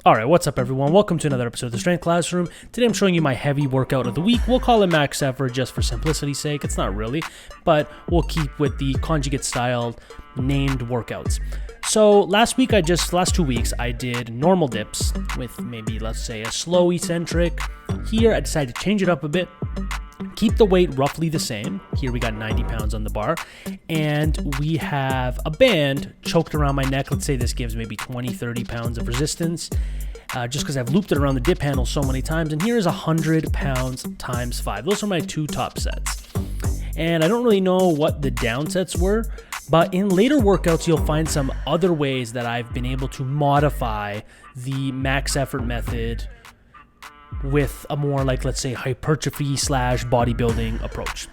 Alright, what's up everyone? Welcome to another episode of the Strength Classroom. Today I'm showing you my heavy workout of the week. We'll call it max effort just for simplicity's sake. It's not really, but we'll keep with the conjugate style named workouts. So last 2 weeks, I did normal dips with maybe, let's say, a slow eccentric. Here I decided to change it up a bit. Keep the weight roughly the same. Here we got 90 pounds on the bar, and we have a band choked around my neck. Let's say this gives maybe 20-30 pounds of resistance, just because I've looped it around the dip handle so many times. And here is 100 pounds times 5. Those are my 2 top sets. And I don't really know what the down sets were, but in later workouts, you'll find some other ways that I've been able to modify the max effort method with a more let's say hypertrophy / bodybuilding approach.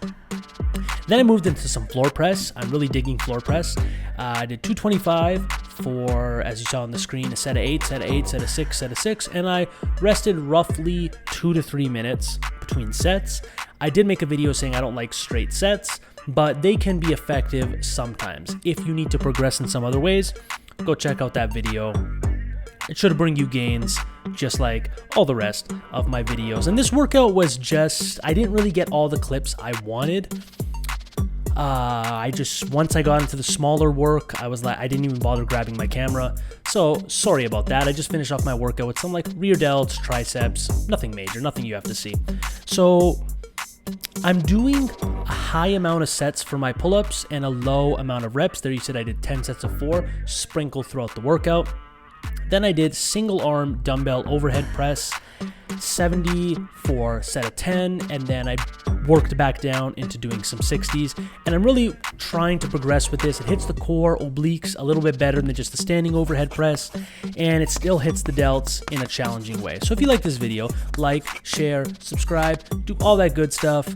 Then I moved into some floor press. I'm really digging floor press. I did 225 for, as you saw on the screen, a set of 8, set of 8, set of 6, set of 6, and I rested roughly 2 to 3 minutes between sets. I did make a video saying I don't like straight sets, but they can be effective sometimes. If you need to progress in some other ways, go check out that video. It should bring you gains just like all the rest of my videos. And this workout was I didn't really get all the clips I wanted. Once I got into the smaller work, I didn't even bother grabbing my camera. So sorry about that. I just finished off my workout with some rear delts, triceps, nothing major, nothing you have to see. So I'm doing a high amount of sets for my pull-ups and a low amount of reps. There you said I did 10 sets of 4, sprinkled throughout the workout. Then I did single arm dumbbell overhead press, 70 for set of 10, and then I worked back down into doing some 60s. And I'm really trying to progress with this. It hits the core, obliques a little bit better than just the standing overhead press, and it still hits the delts in a challenging way. So if you like this video, like, share, subscribe, do all that good stuff.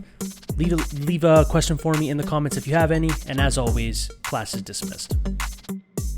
Leave a question for me in the comments if you have any, and as always, class is dismissed.